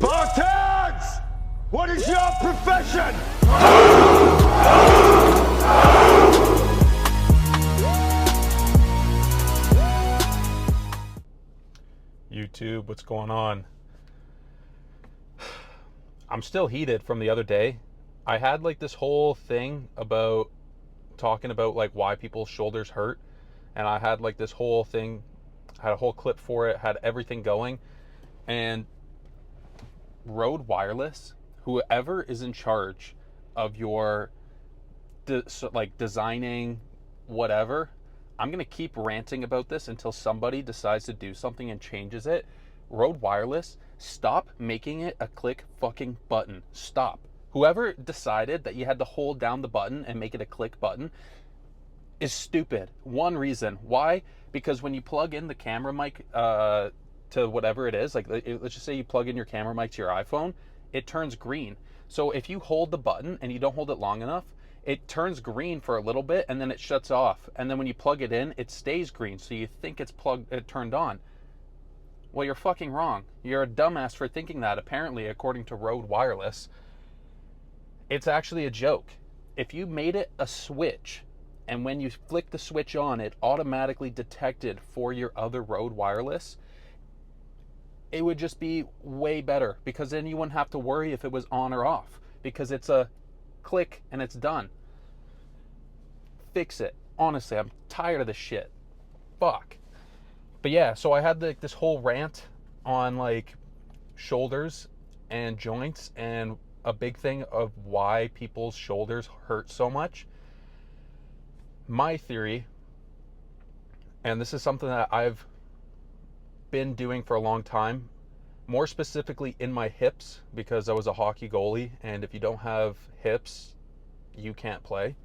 Spartans! What is your profession? YouTube, what's going on? I'm still heated from the other day. I had like this whole thing about talking about like why people's shoulders hurt, and I had like this whole thing, had a whole clip for it, had everything going. And Rode Wireless, whoever is in charge of your designing whatever, I'm gonna keep ranting about this until somebody decides to do something and changes it. Rode Wireless, stop making it a click fucking button. Stop. Whoever decided that you had to hold down the button and make it a click button is stupid. One reason why, because when you plug in the camera mic to whatever it is, like let's just say you plug in your camera mic to your iPhone, it turns green. So if you hold the button and you don't hold it long enough, it turns green for a little bit and then it shuts off. And then when you plug it in, it stays green. So you think it turned on. Well, you're fucking wrong. You're a dumbass for thinking that, apparently, according to Rode Wireless. It's actually a joke. If you made it a switch, and when you flick the switch on, it automatically detected for your other Rode Wireless, it would just be way better, because then you wouldn't have to worry if it was on or off, because it's a click and it's done. Fix it. Honestly, I'm tired of this shit. Fuck. But yeah, so I had this whole rant on like shoulders and joints, and a big thing of why people's shoulders hurt so much. My theory, and this is something that I've been doing for a long time, more specifically in my hips, because I was a hockey goalie, and if you don't have hips, you can't play.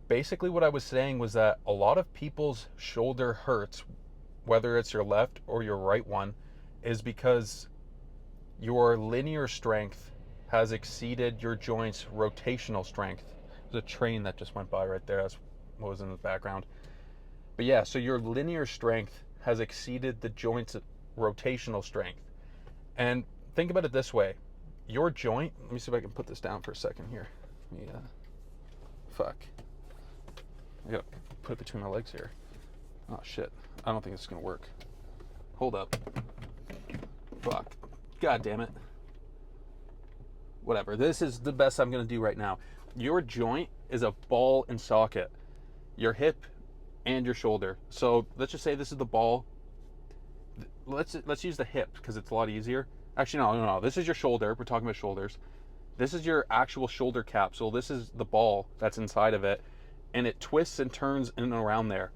Basically what I was saying was that a lot of people's shoulder hurts, whether it's your left or your right one, is because your linear strength has exceeded your joint's rotational strength. There's a train that just went by right there. That's what was in the background. But yeah, so your linear strength has exceeded the joint's rotational strength. And think about it this way. Your joint, let me see if I can put this down for a second here. Fuck. I gotta put it between my legs here. Oh shit. I don't think it's gonna work. Hold up. Fuck. God damn it. Whatever. This is the best I'm gonna do right now. Your joint is a ball and socket. Your hip and your shoulder. So let's just say this is the ball. Let's use the hip because it's a lot easier. Actually, no. This is your shoulder. We're talking about shoulders. This is your actual shoulder capsule. This is the ball that's inside of it, and it twists and turns in and around there.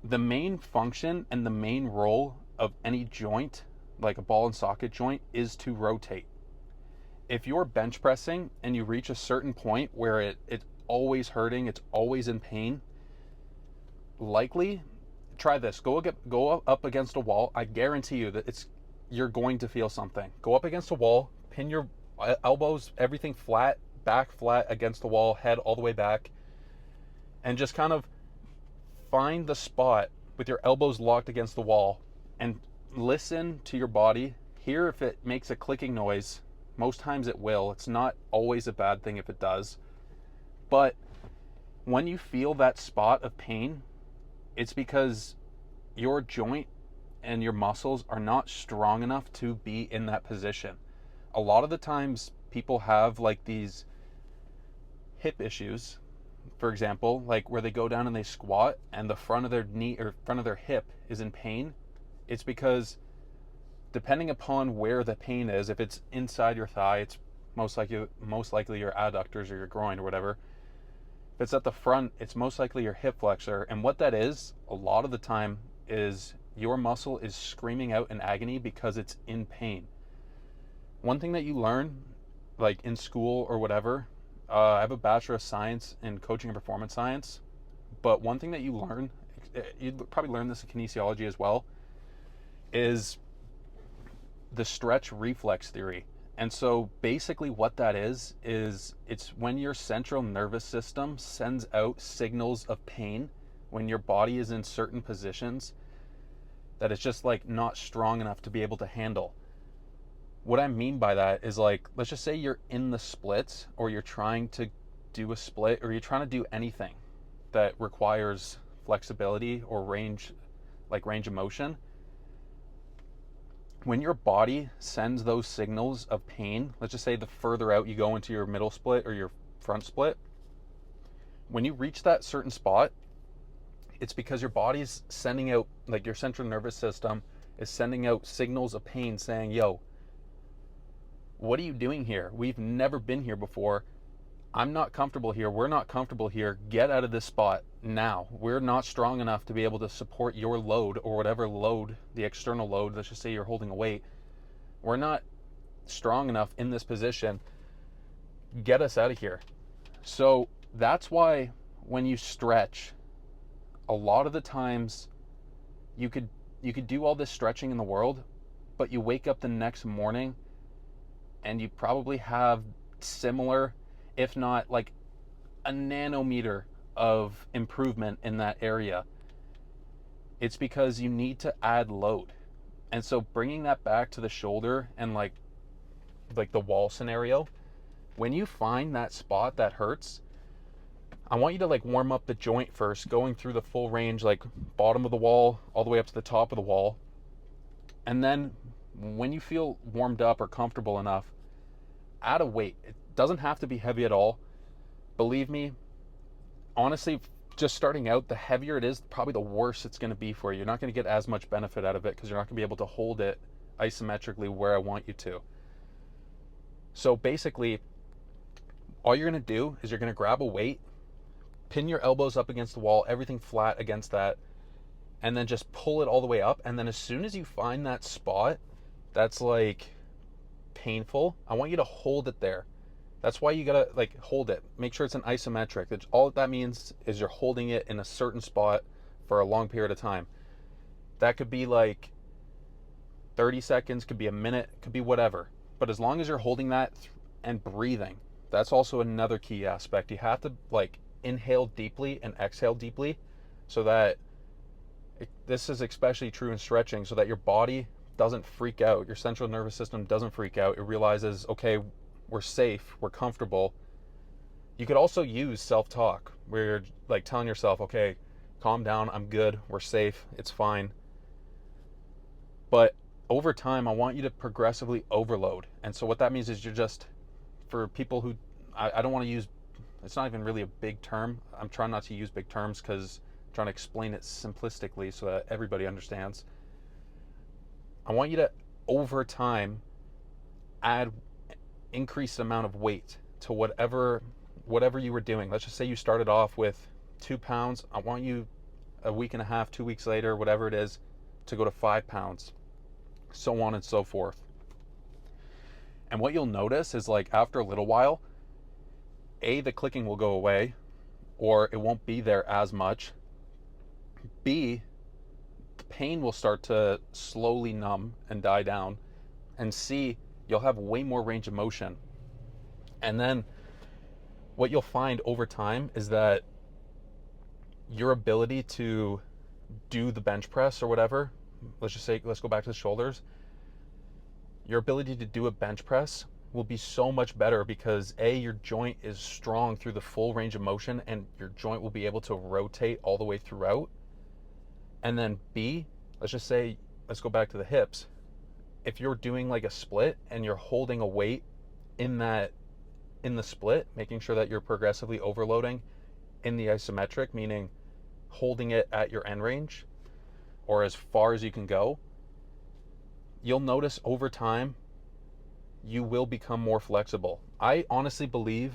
The main function and the main role of any joint, like a ball and socket joint, is to rotate. If you're bench pressing and you reach a certain point where it's always hurting, it's always in pain, likely try this. Go up against a wall. I guarantee you that you're going to feel something. Go up against a wall, pin your elbows, everything flat, back flat against the wall, head all the way back, and just kind of find the spot with your elbows locked against the wall and listen to your body. Hear if it makes a clicking noise. Most times it will. It's not always a bad thing if it does. But when you feel that spot of pain, it's because your joint and your muscles are not strong enough to be in that position. A lot of the times people have like these hip issues, for example, like where they go down and they squat and the front of their knee or front of their hip is in pain. It's because depending upon where the pain is, if it's inside your thigh, it's most likely your adductors or your groin or whatever. If it's at the front, it's most likely your hip flexor. And what that is, a lot of the time, is your muscle is screaming out in agony because it's in pain. One thing that you learn, like in school or whatever, I have a Bachelor of Science in Coaching and Performance Science, but one thing that you learn, you'd probably learn this in kinesiology as well, is the stretch reflex theory. And so basically what that is it's when your central nervous system sends out signals of pain when your body is in certain positions. that it's just like not strong enough to be able to handle. What I mean by that is, like, let's just say you're in the splits, or you're trying to do a split, or you're trying to do anything that requires flexibility or range, like range of motion. When your body sends those signals of pain, let's just say the further out you go into your middle split or your front split, when you reach that certain spot, it's because your body's sending out, like your central nervous system is sending out signals of pain saying, yo, what are you doing here? We've never been here before. I'm not comfortable here. We're not comfortable here. Get out of this spot now. We're not strong enough to be able to support your load, or whatever load, the external load. Let's just say you're holding a weight. We're not strong enough in this position. Get us out of here. So that's why when you stretch, a lot of the times you could do all this stretching in the world, but you wake up the next morning and you probably have similar, if not like a nanometer of improvement in that area. It's because you need to add load. And so bringing that back to the shoulder and like the wall scenario, when you find that spot that hurts, I want you to like warm up the joint first, going through the full range, like bottom of the wall all the way up to the top of the wall. And then when you feel warmed up or comfortable enough, add a weight. It doesn't have to be heavy at all. Believe me, honestly, just starting out, the heavier it is, probably the worse it's going to be for you. You're not going to get as much benefit out of it because you're not going to be able to hold it isometrically where I want you to. So basically, all you're going to do is you're going to grab a weight, pin your elbows up against the wall, everything flat against that, and then just pull it all the way up. And then as soon as you find that spot that's like painful, I want you to hold it there. That's why you gotta like hold it. Make sure it's an isometric. All that means is you're holding it in a certain spot for a long period of time. That could be like 30 seconds, could be a minute, could be whatever. But as long as you're holding that and breathing, that's also another key aspect. You have to like inhale deeply and exhale deeply, so that this is especially true in stretching, so that your body doesn't freak out, your central nervous system doesn't freak out. It realizes, okay, we're safe, we're comfortable. You could also use self-talk, where you're like telling yourself, okay, calm down, I'm good, we're safe, it's fine. But over time, I want you to progressively overload. And so what that means is, you're just, for people who, I don't want to use, it's not even really a big term. I'm trying not to use big terms because I'm trying to explain it simplistically so that everybody understands. I want you to, over time, add increased amount of weight to whatever you were doing. Let's just say you started off with 2 pounds. I want you a week and a half, 2 weeks later, whatever it is, to go to 5 pounds, so on and so forth. And what you'll notice is, like, after a little while, A, the clicking will go away, or it won't be there as much. B, the pain will start to slowly numb and die down. And C, you'll have way more range of motion. And then what you'll find over time is that your ability to do the bench press or whatever, let's go back to the shoulders. Your ability to do a bench press will be so much better because A, your joint is strong through the full range of motion, and your joint will be able to rotate all the way throughout. And then B, let's go back to the hips. If you're doing like a split and you're holding a weight in the split, making sure that you're progressively overloading in the isometric, meaning holding it at your end range or as far as you can go, you'll notice over time you will become more flexible. I honestly believe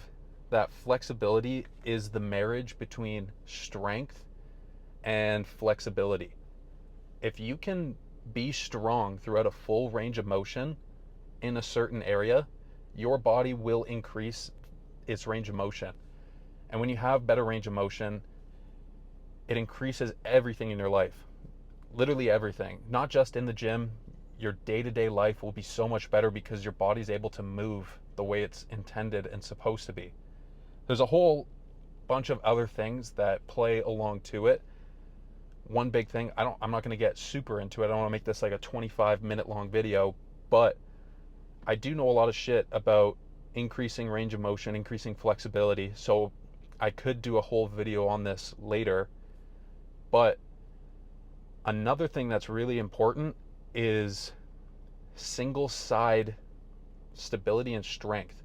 that flexibility is the marriage between strength and flexibility. If you can be strong throughout a full range of motion in a certain area, your body will increase its range of motion. And when you have better range of motion, it increases everything in your life. Literally everything. Not just in the gym. Your day-to-day life will be so much better because your body's able to move the way it's intended and supposed to be. There's a whole bunch of other things that play along to it, one big thing, I'm not going to get super into it. I don't want to make this like a 25-minute long video, but I do know a lot of shit about increasing range of motion, increasing flexibility. So I could do a whole video on this later. But another thing that's really important is single side stability and strength.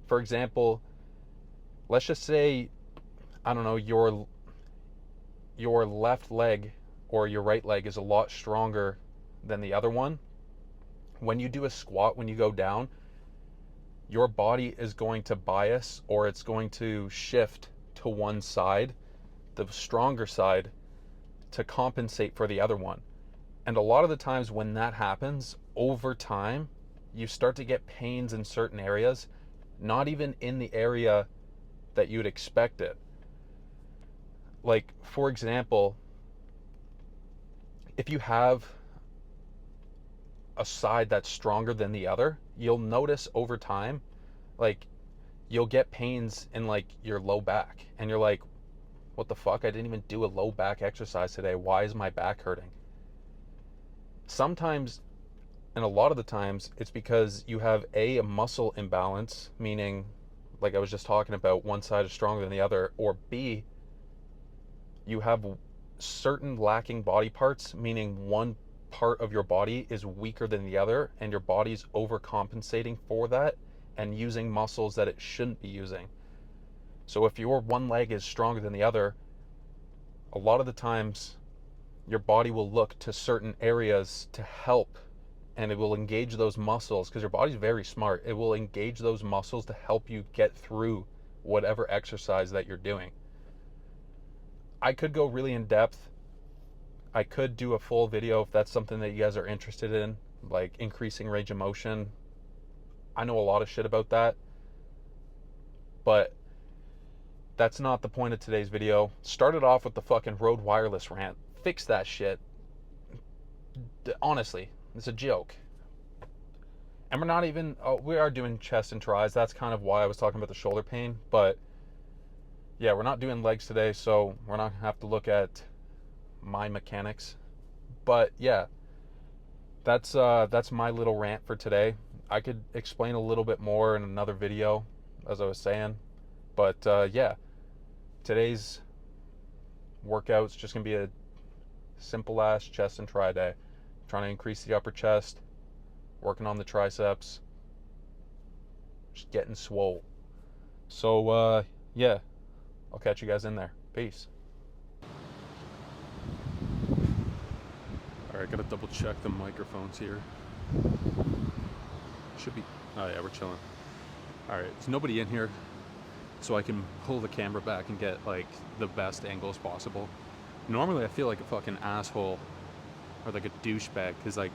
For example, let's just say, I don't know, your left leg or your right leg is a lot stronger than the other one. When you do a squat, when you go down, your body is going to bias, or it's going to shift to one side, the stronger side, to compensate for the other one. And a lot of the times when that happens, over time, you start to get pains in certain areas, not even in the area that you'd expect it. Like, for example, if you have a side that's stronger than the other, you'll notice over time, like, you'll get pains in like your low back, and you're like, what the fuck? I didn't even do a low back exercise today. Why is my back hurting? Sometimes, and a lot of the times, it's because you have a muscle imbalance, meaning, like I was just talking about, one side is stronger than the other, or B, you have certain lacking body parts, meaning one part of your body is weaker than the other, and your body's overcompensating for that and using muscles that it shouldn't be using. So if your one leg is stronger than the other, a lot of the times your body will look to certain areas to help, and it will engage those muscles, because your body's very smart. It will engage those muscles to help you get through whatever exercise that you're doing. I could go really in depth. I could do a full video if that's something that you guys are interested in, like increasing range of motion. I know a lot of shit about that, but that's not the point of today's video. Started off with the fucking Rode Wireless rant. Fix that shit. Honestly, it's a joke. And we're not even, we are doing chest and tris. That's kind of why I was talking about the shoulder pain. But yeah, we're not doing legs today, so we're not going to have to look at my mechanics. But yeah, that's my little rant for today. I could explain a little bit more in another video, as I was saying. But yeah, today's workout's just going to be a simple ass chest and tri day. Trying to increase the upper chest, working on the triceps, just getting swole. So yeah, I'll catch you guys in there. Peace. All right, gotta double check the microphones here. Should be, oh yeah, we're chilling. All right, there's nobody in here, so I can pull the camera back and get like the best angles possible. Normally I feel like a fucking asshole or like a douchebag, because like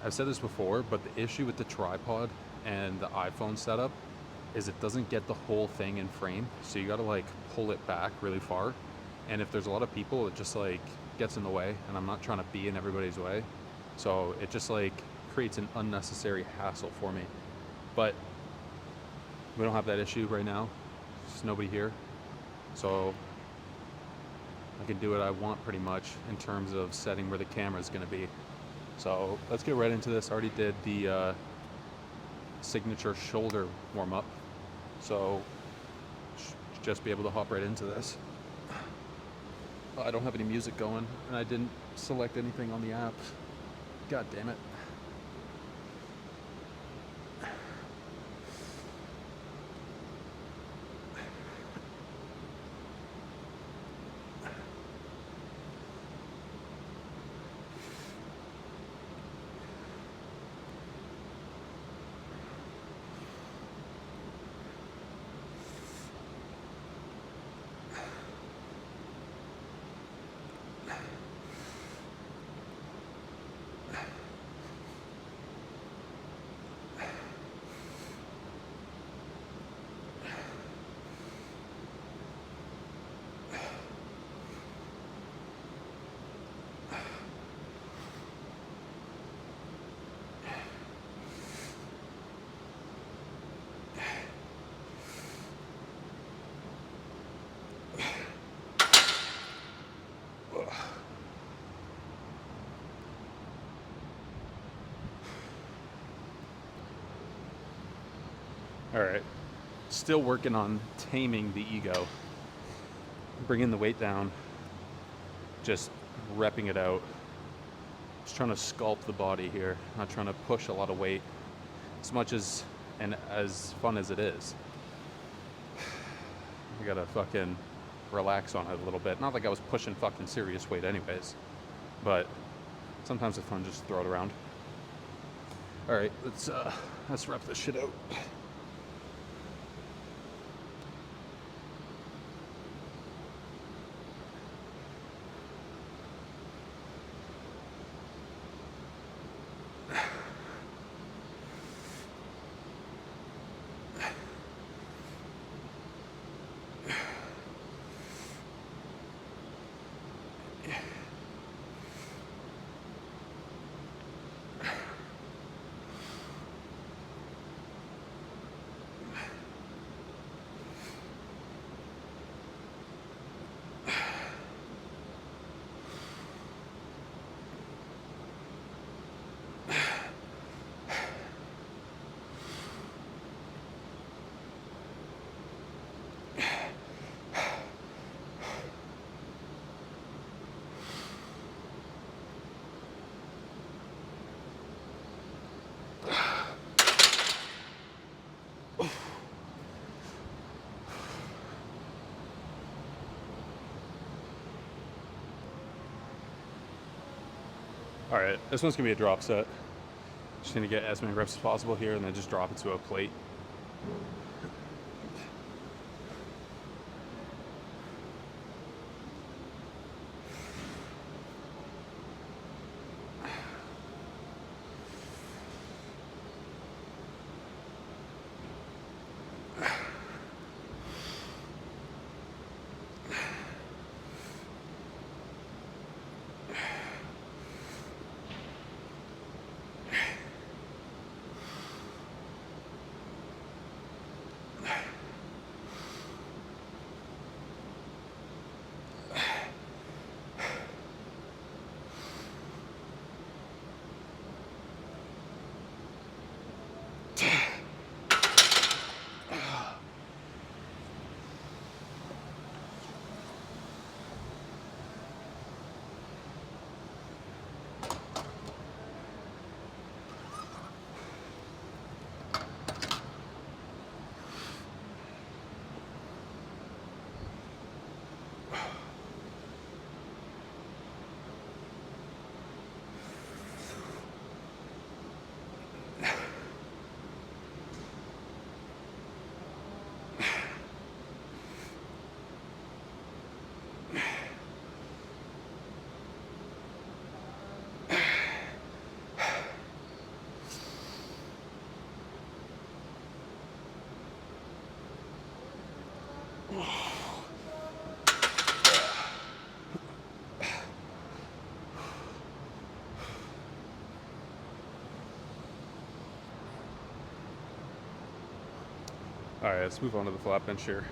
I've said this before, but the issue with the tripod and the iPhone setup is it doesn't get the whole thing in frame, so you gotta like pull it back really far. And if there's a lot of people, it just like gets in the way, and I'm not trying to be in everybody's way, so it just like creates an unnecessary hassle for me. But we don't have that issue right now. There's nobody here, so I can do what I want pretty much in terms of setting where the camera is going to be. So let's get right into this. I already did the signature shoulder warm-up, so just be able to hop right into this. I don't have any music going, and I didn't select anything on the app. God damn it. All right. Still working on taming the ego. Bringing the weight down. Just repping it out. Just trying to sculpt the body here. Not trying to push a lot of weight. As much as and as fun as it is. You gotta fucking relax on it a little bit. Not like I was pushing fucking serious weight anyways. But sometimes it's fun just to throw it around. Alright, let's rep this shit out. Alright, this one's gonna be a drop set. Just gonna get as many reps as possible here and then just drop it to a plate. Alright, let's move on to the flat bench here.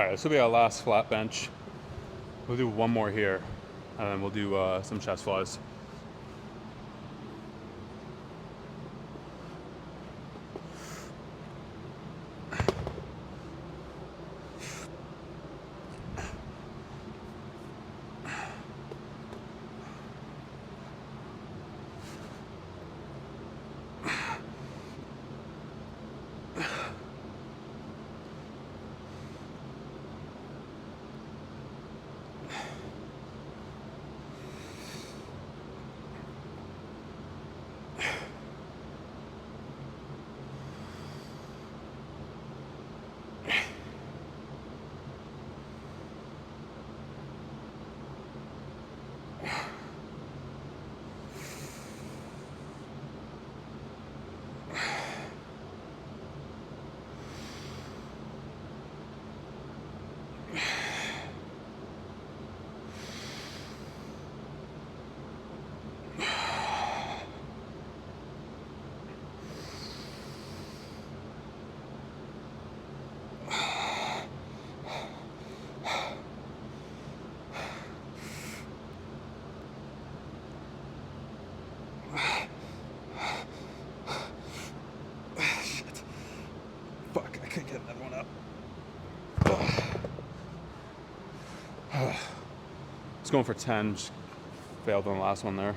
All right, this will be our last flat bench. We'll do one more here, and then we'll do some chest flies. Fuck, I couldn't get another one up. It's going for 10. Just failed on the last one there.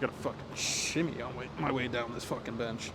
Gotta fucking shimmy on my way down this fucking bench.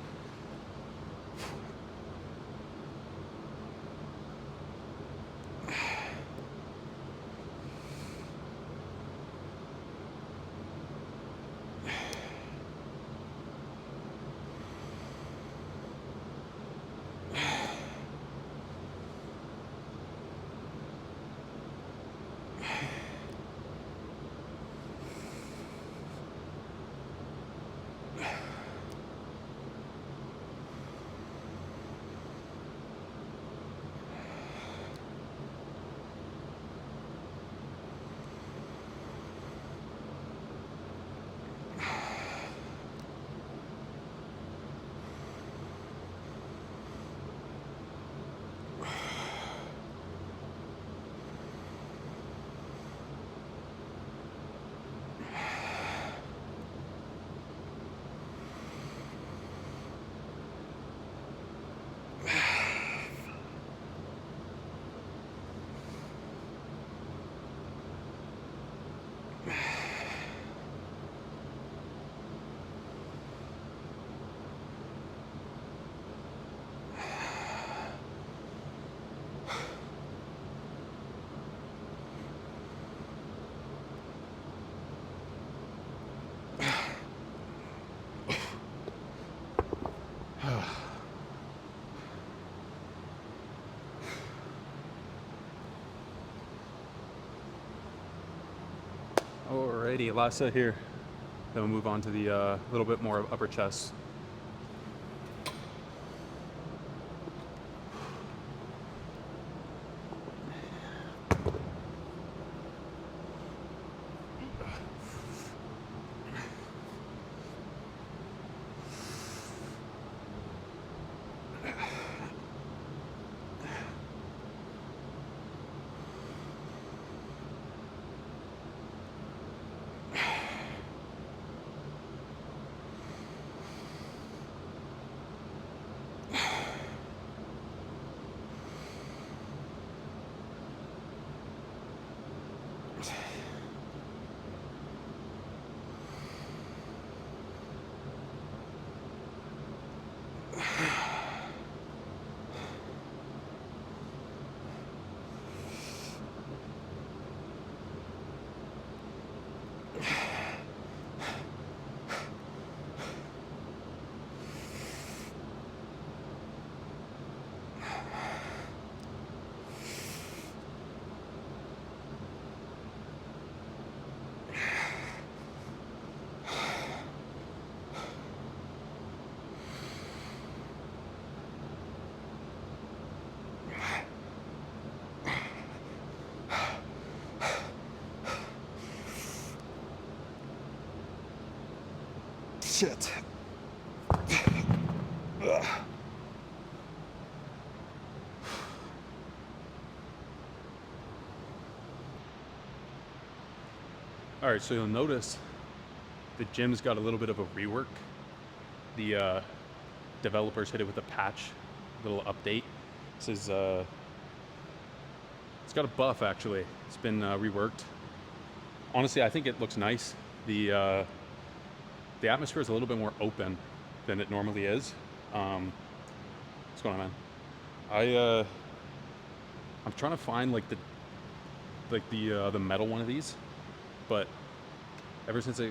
Alrighty, last set here. Then we'll move on to the little bit more upper chest. Shit. All right, so you'll notice the gym's got a little bit of a rework. The developers hit it with a patch, little update. This is it's got a buff actually. It's been reworked. Honestly, I think it looks nice. The atmosphere is a little bit more open than it normally is. What's going on, man? I'm trying to find like the metal one of these, but ever since the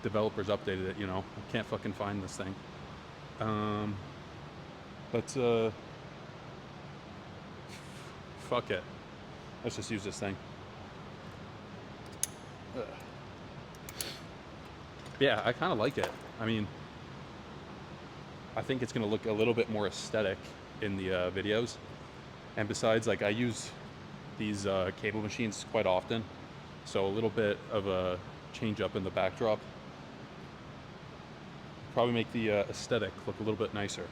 developers updated it, you know, I can't fucking find this thing. Let's fuck it. Let's just use this thing. Yeah, I kind of like it. I mean, I think it's gonna look a little bit more aesthetic in the videos. And besides, like, I use these cable machines quite often, so a little bit of a change up in the backdrop probably make the aesthetic look a little bit nicer.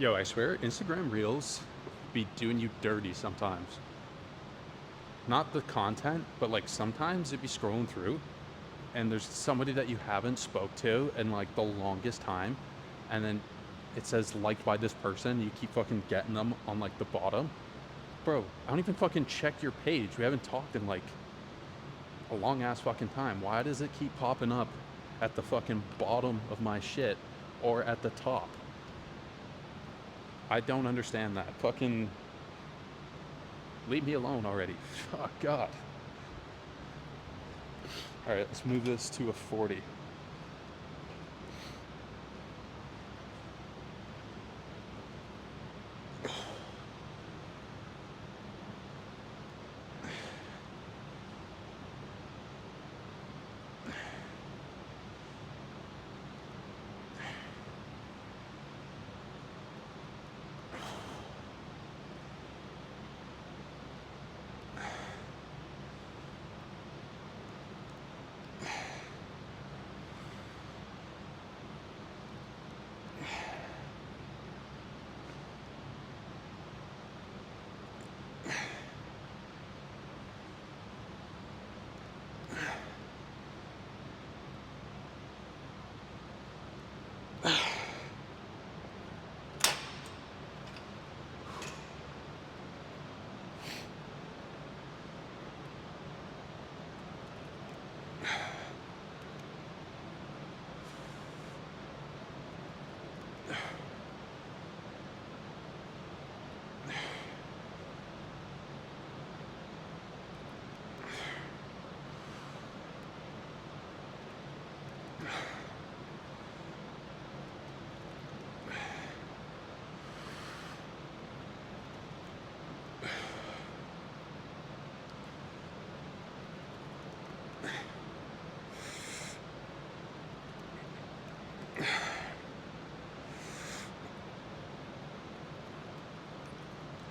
Yo, I swear, Instagram Reels be doing you dirty sometimes. Not the content, but like sometimes it'd be scrolling through and there's somebody that you haven't spoke to in like the longest time, and then it says liked by this person, you keep fucking getting them on like the bottom. Bro, I don't even fucking check your page. We haven't talked in like a long ass fucking time. Why does it keep popping up at the fucking bottom of my shit or at the top? I don't understand that. Fucking leave me alone already. Oh, God. All right, let's move this to a 40.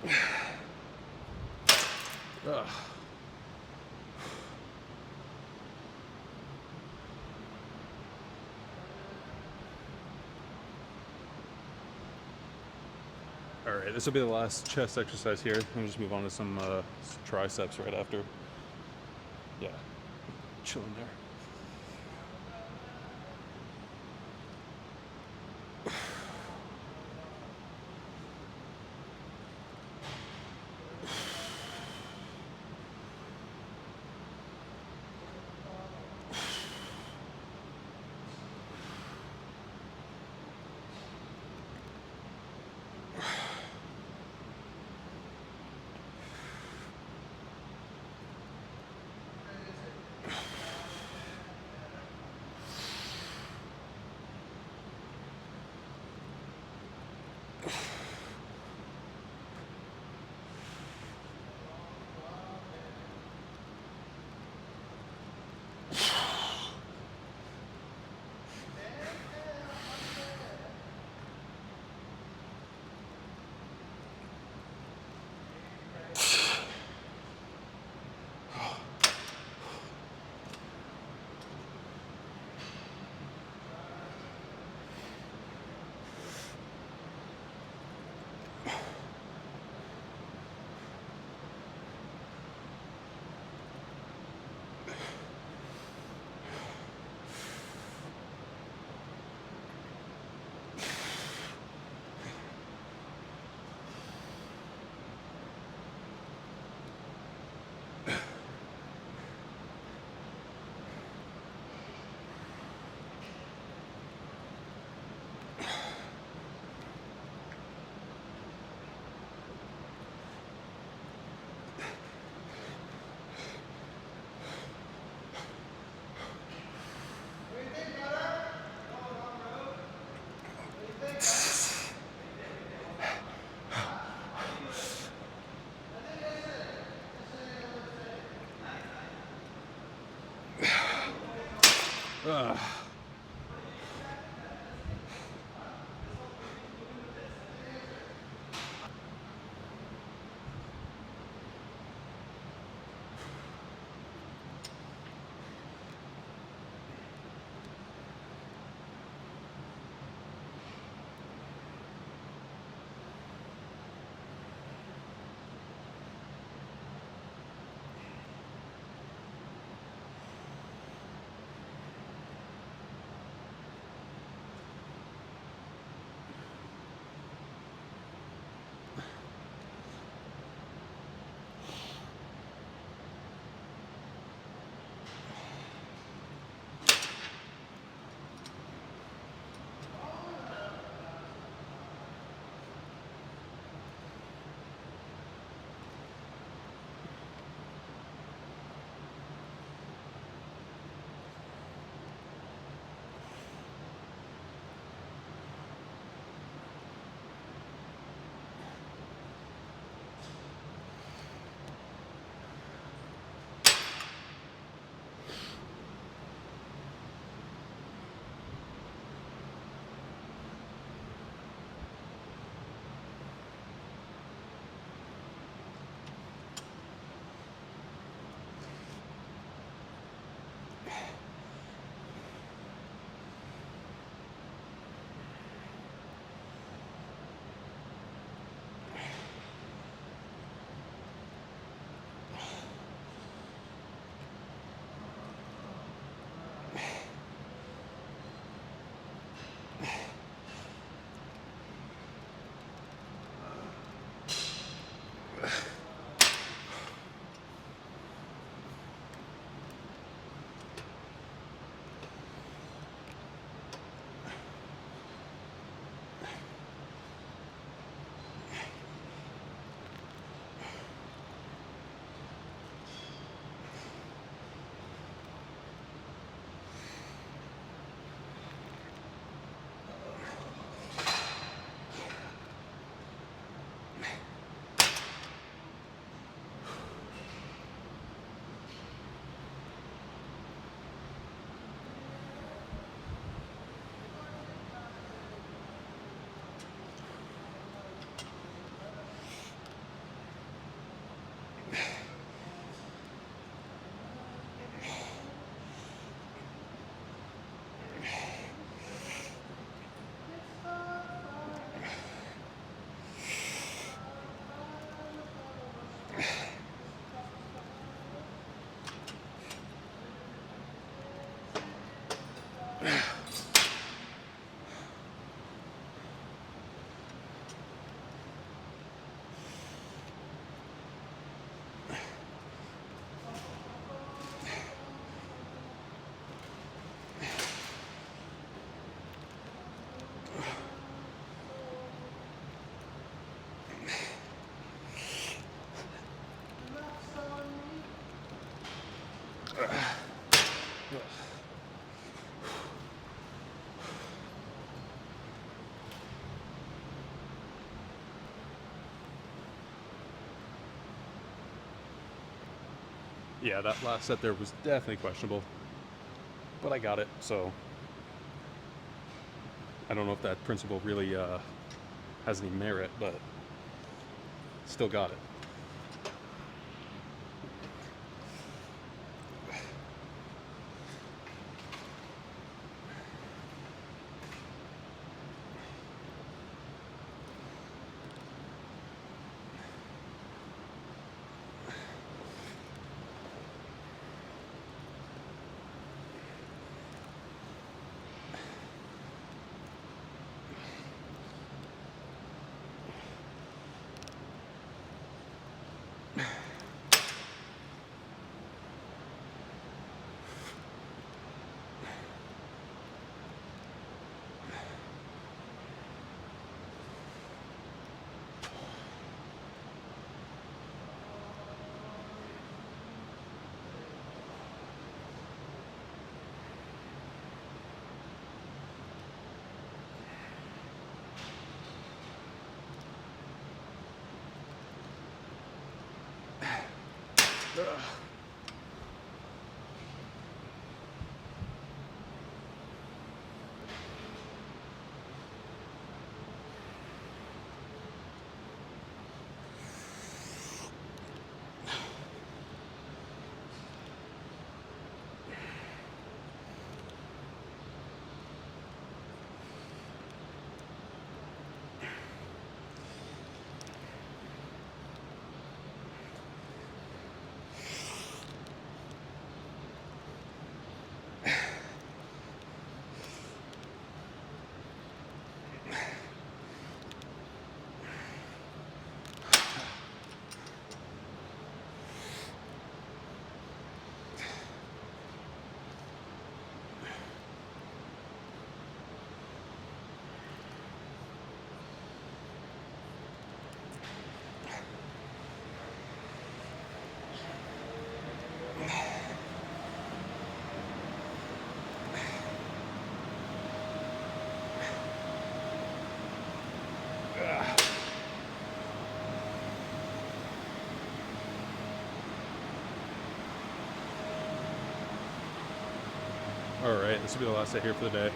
Ugh. All right, this will be the last chest exercise here. Let me just move on to some triceps right after. Yeah, chilling there. Ugh. Yeah, that last set there was definitely questionable, but I got it, so I don't know if that principle really has any merit, but still got it. Alright, this will be the last set here for the day.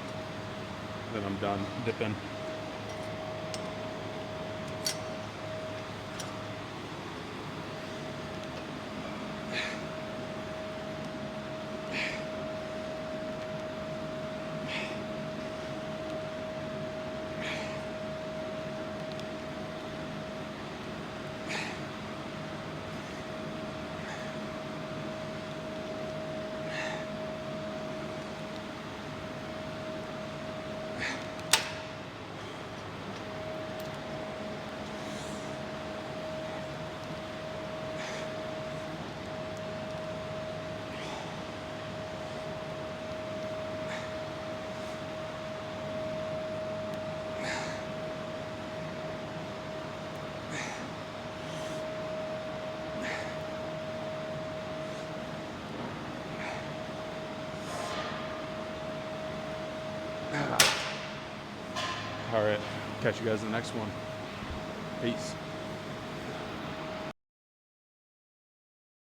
Then I'm done dipping. All right, catch you guys in the next one. Peace.